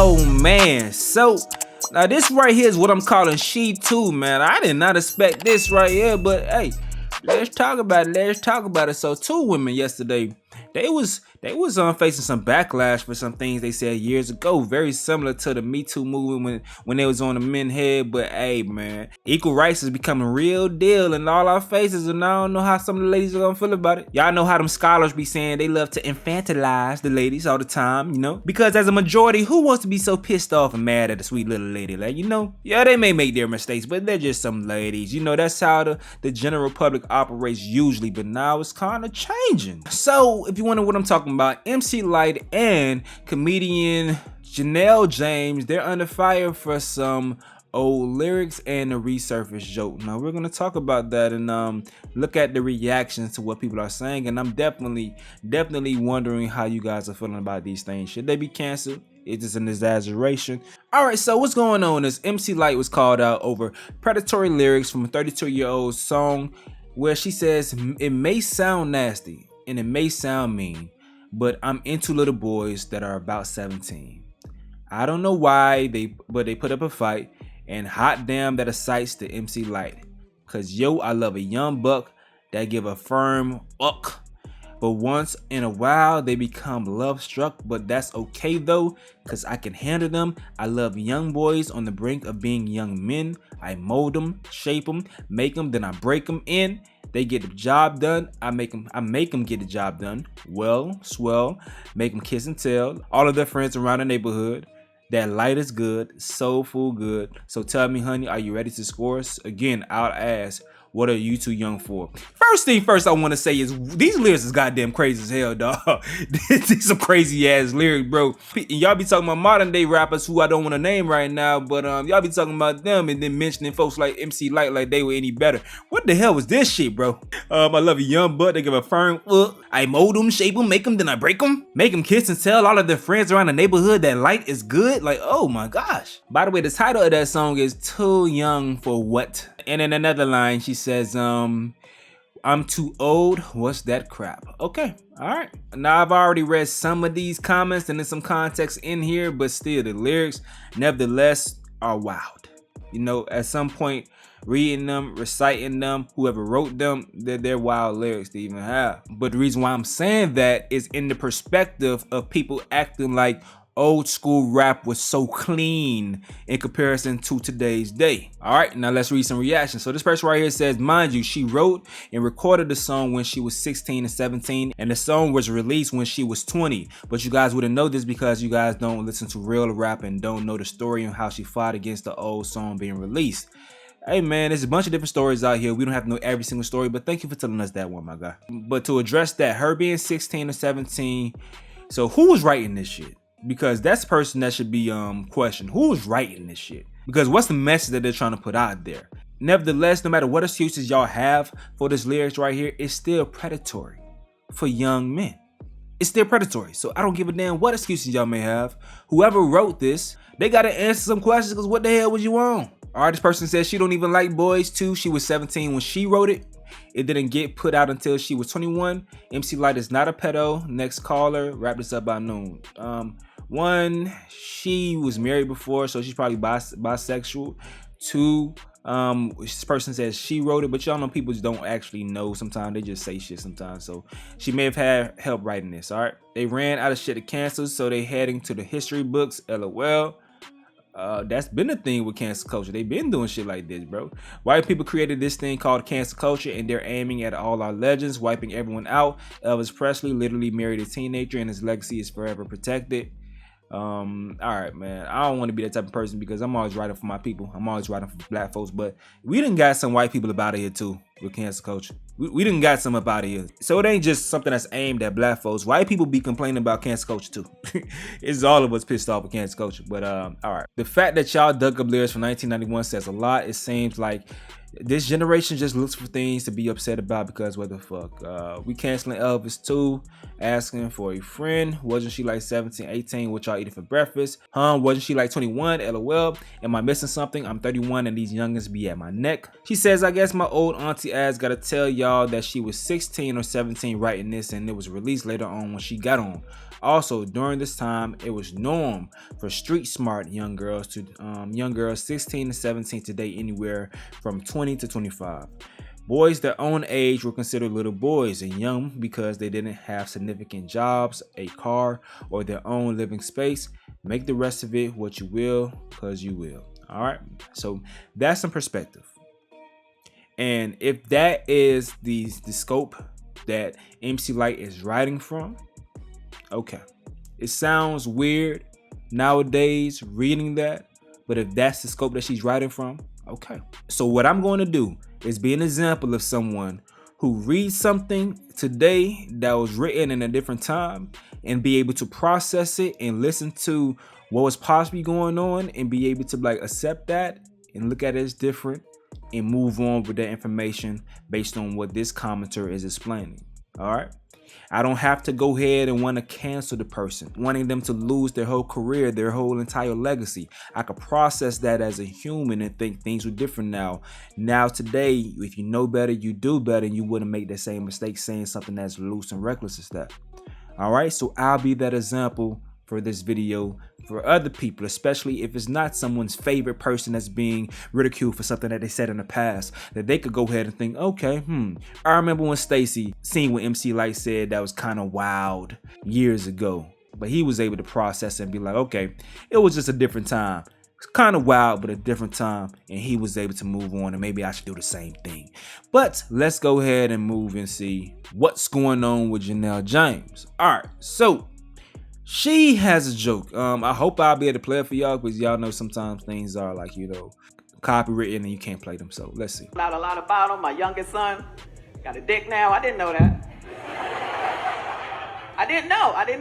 Oh man, so now this right here is what I'm calling She Too, man. I did not expect this right here, but hey, let's talk about it. Let's talk about it. So two women yesterday, they was facing some backlash for some things they said years ago, very similar to the Me Too movement when they was on the men head. But hey man, equal rights is becoming a real deal in all our faces, and I don't know how some of the ladies are gonna feel about it. Y'all know how them scholars be saying they love to infantilize the ladies all the time, you know, because as a majority, who wants to be so pissed off and mad at a sweet little lady? Like, you know, yeah, they may make their mistakes, but they're just some ladies, you know. That's how the general public operates usually, but now it's kind of changing. So if you wonder what I'm talking about, MC Lyte and comedian Janelle James, they're under fire for some old lyrics and a resurfaced joke. Now we're gonna talk about that and look at the reactions to what people are saying, and I'm definitely wondering how you guys are feeling about these things. Should they be canceled? It's just an exaggeration. All right, so what's going on is MC Lyte was called out over predatory lyrics from a 32-year-old song where she says, "It may sound nasty and it may sound mean, but I'm into little boys that are about 17. I don't know why they put up a fight, and hot damn that excites the MC Lyte. Cause yo, I love a young buck that give a firm uck. But once in a while they become love struck, but that's okay though, cause I can handle them. I love young boys on the brink of being young men. I mold them, shape them, make them, then I break them in. They get the job done. I make them get the job done. Well, swell, make them kiss and tell all of their friends around the neighborhood that light is good, soulful good. So tell me, honey, are you ready to score us? Again, I'll ask, what are you too young for?" First thing first, I want to say is these lyrics is goddamn crazy as hell, dog. These some crazy ass lyrics, bro. Y'all be talking about modern day rappers who I don't want to name right now, but y'all be talking about them and then mentioning folks like MC Lyte like they were any better. What the hell was this shit, bro? I love a young butt. They give a firm I mold them, shape them, make them, then I break them. Make them kiss and tell all of their friends around the neighborhood that light is good. Like, oh my gosh. By the way, the title of that song is Too Young for What? And in another line, she says, I'm too old. What's that crap? Okay. All right. Now, I've already read some of these comments and there's some context in here, but still the lyrics, nevertheless, are wild. You know, at some point, reading them, reciting them, whoever wrote them, they're wild lyrics to even have. But the reason why I'm saying that is in the perspective of people acting like old school rap was so clean in comparison to today's day. All right, now let's read some reactions. So this person right here says, mind you, she wrote and recorded the song when she was 16 and 17, and the song was released when she was 20. But you guys wouldn't know this because you guys don't listen to real rap and don't know the story and how she fought against the old song being released. Hey man, there's a bunch of different stories out here. We don't have to know every single story, but thank you for telling us that one, my guy. But to address that, her being 16 or 17, so who was writing this shit? Because that's the person that should be questioned. Who is writing this shit? Because what's the message that they're trying to put out there? Nevertheless, no matter what excuses y'all have for this lyrics right here, it's still predatory for young men. It's still predatory. So I don't give a damn what excuses y'all may have. Whoever wrote this, they gotta answer some questions, because what the hell was you on? All right, this person says she don't even like boys too. She was 17 when she wrote it. It didn't get put out until she was 21. MC Lyte is not a pedo. Next caller, wrap this up by noon. One, she was married before, so she's probably bisexual. Two, this person says she wrote it, but y'all know people just don't actually know. Sometimes they just say shit sometimes. So she may have had help writing this. All right. They ran out of shit to cancel, so they heading to the history books. LOL. That's been a thing with cancel culture. They've been doing shit like this, bro. White people created this thing called cancel culture, and they're aiming at all our legends, wiping everyone out. Elvis Presley literally married a teenager, and his legacy is forever protected. All right, man. I don't want to be that type of person because I'm always writing for my people. I'm always writing for black folks, but we done got some white people up out of here too with cancel culture. We done got some up out of here. So it ain't just something that's aimed at black folks. White people be complaining about cancel culture too. It's all of us pissed off with cancel culture. But all right. The fact that y'all dug up lyrics from 1991 says a lot. It seems like this generation just looks for things to be upset about because what the fuck. We canceling Elvis too, asking for a friend. Wasn't she like 17, 18? What y'all eating for breakfast? Wasn't she like 21? LOL. Am I missing something? I'm 31 and these youngins be at my neck. She says, I guess my old auntie ass gotta tell y'all that she was 16 or 17 writing this and it was released later on when she got on. Also, during this time, it was norm for street smart young girls 16 to 17 to date anywhere from 20 to 25. Boys their own age were considered little boys and young because they didn't have significant jobs, a car, or their own living space. Make the rest of it what you will, because you will. All right. So that's some perspective. And if that is the scope that MC Lyte is writing from, okay. It sounds weird nowadays reading that, but if that's the scope that she's writing from, okay. So what I'm going to do is be an example of someone who reads something today that was written in a different time and be able to process it and listen to what was possibly going on and be able to like accept that and look at it as different and move on with that information based on what this commenter is explaining. All right. I don't have to go ahead and want to cancel the person, wanting them to lose their whole career, their whole entire legacy. I could process that as a human and think things were different now. Now today, if you know better, you do better, and you wouldn't make the same mistake saying something that's loose and reckless as that. All right, so I'll be that example for this video for other people, especially if it's not someone's favorite person that's being ridiculed for something that they said in the past, that they could go ahead and think, okay, I remember when Stacy seen what MC Lyte said that was kind of wild years ago, but he was able to process it and be like, okay, it was just a different time. It's kind of wild, but a different time, and he was able to move on, and maybe I should do the same thing. But let's go ahead and move and see what's going on with Janelle James. All right, so she has a joke. I hope I'll be able to play it for y'all, because y'all know sometimes things are like, copywritten and you can't play them. So let's see. Not a lot about him. My youngest son got a dick now. I didn't know that. I didn't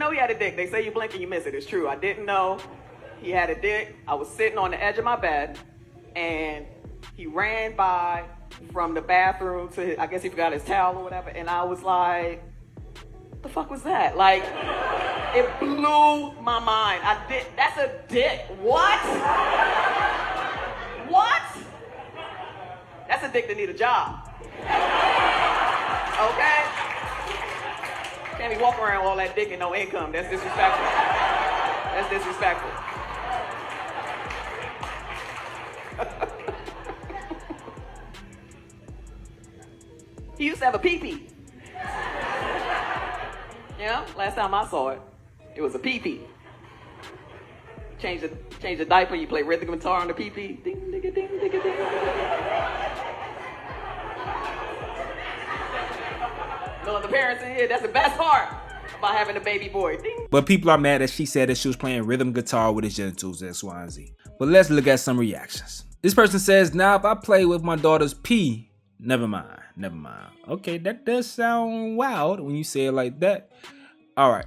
know he had a dick. They say you blink and you miss it. It's true. I didn't know he had a dick. I was sitting on the edge of my bed and he ran by from the bathroom to, I guess he forgot his towel or whatever. And I was like, what the fuck was that? Like, it blew my mind. That's a dick. What? What? That's a dick that need a job. Okay? Can't be walking around with all that dick and no income. That's disrespectful. That's disrespectful. He used to have a pee-pee. Yeah, last time I saw it, it was a pee-pee. Change the diaper, you play rhythm guitar on the pee-pee. Ding, ding, ding, ding, ding, ding. No, the parents in here, that's the best part about having a baby boy. Ding. But people are mad that she said that she was playing rhythm guitar with his genitals, X, Y, and Z. But let's look at some reactions. This person says, now if I play with my daughter's pee, never mind. Okay, that does sound wild when you say it like that. All right.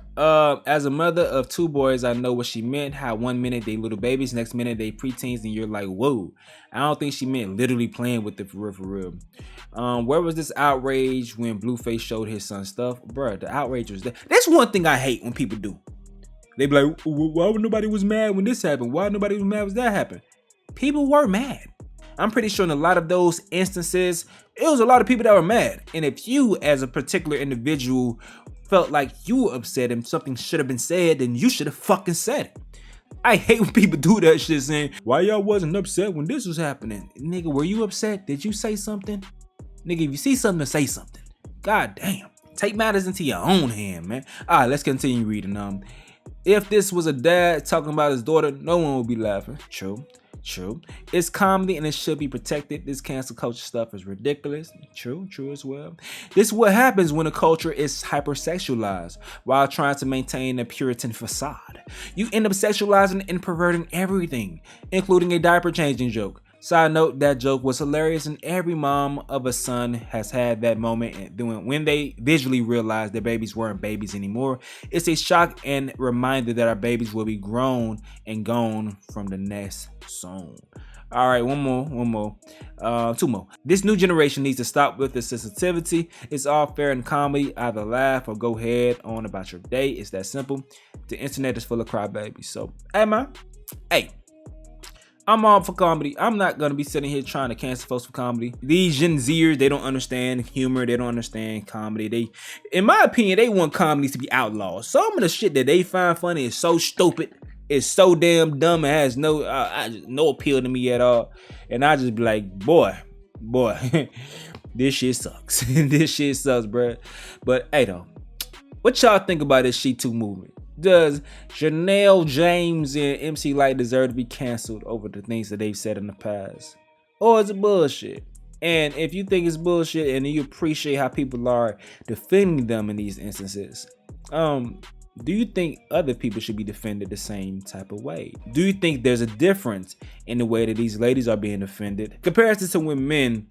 As a mother of two boys, I know what she meant. How 1 minute they little babies, next minute they preteens, and you're like, whoa. I don't think she meant literally playing with it for real. Where was this outrage when Blueface showed his son stuff? Bruh, the outrage was there. That's one thing I hate when people do. They be like, why nobody was mad when this happened? Why nobody was mad when that happened? People were mad. I'm pretty sure in a lot of those instances, it was a lot of people that were mad. And if you, as a particular individual, felt like you were upset and something should have been said, then you should have fucking said it. I hate when people do that shit saying, why y'all wasn't upset when this was happening? Nigga, were you upset? Did you say something? Nigga, if you see something, say something. God damn. Take matters into your own hand, man. All right, let's continue reading. If this was a dad talking about his daughter, no one would be laughing. True. It's comedy and it should be protected. This cancel culture stuff is ridiculous. True as well. This is what happens when a culture is hypersexualized while trying to maintain a Puritan facade. You end up sexualizing and perverting everything, including a diaper changing joke. Side note, that joke was hilarious, and every mom of a son has had that moment when they visually realize their babies weren't babies anymore. It's a shock and reminder that our babies will be grown and gone from the nest soon. All right, two more. This new generation needs to stop with the sensitivity. It's all fair in comedy. Either laugh or go head on about your day. It's that simple. The internet is full of crybabies. So, hey man, hey. I'm all for comedy. I'm not gonna be sitting here trying to cancel folks for comedy. These Gen Zers, they don't understand humor. They don't understand comedy. In my opinion, they want comedies to be outlawed. Some of the shit that they find funny is so stupid. It's so damn dumb. It has no appeal to me at all. And I just be like, boy, this shit sucks. This shit sucks, bruh. But hey, though, what y'all think about this She Too movement? Does Janelle, James, and MC Lyte deserve to be canceled over the things that they've said in the past? Or is it bullshit? And if you think it's bullshit and you appreciate how people are defending them in these instances, do you think other people should be defended the same type of way? Do you think there's a difference in the way that these ladies are being defended compared to when men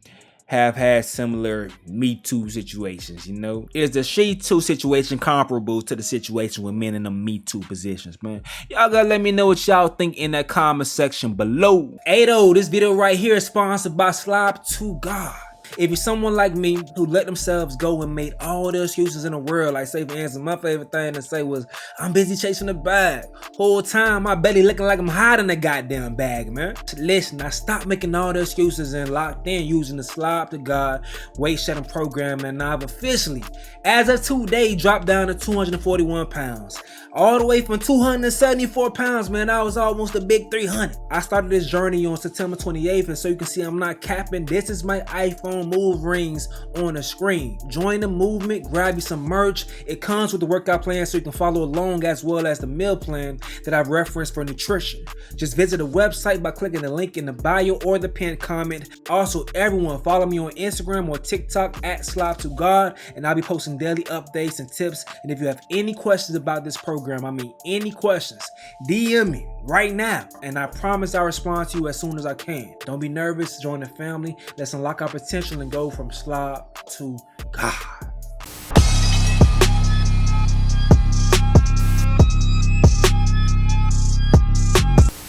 have had similar Me Too situations, you know? Is the She Too situation comparable to the situation with men in the Me Too positions, man? Y'all gotta let me know what y'all think in that comment section below. Hey though, this video right here is sponsored by SLOB to God. If you're someone like me who let themselves go and made all the excuses in the world, like say for instance, my favorite thing to say was, I'm busy chasing the bag. Whole time my belly looking like I'm hiding the goddamn bag, man. Listen, I stopped making all the excuses and locked in using the SLOB to God weight shedding program, and I've officially, as of today, dropped down to 241 pounds. All the way from 274 pounds, man. I was almost a big 300. I started this journey on September 28th, and so you can see I'm not capping. This is my iPhone move rings on the screen. Join the movement, grab you some merch. It comes with the workout plan so you can follow along, as well as the meal plan that I've referenced for nutrition. Just visit the website by clicking the link in the bio or the pinned comment. Also, everyone follow me on Instagram or TikTok at SLOB to God, and I'll be posting daily updates and tips. And if you have any questions about this program, I mean any questions, DM me right now, and I promise I'll respond to you as soon as I can. Don't be nervous, join the family. Let's unlock our potential and go from SLOB to God.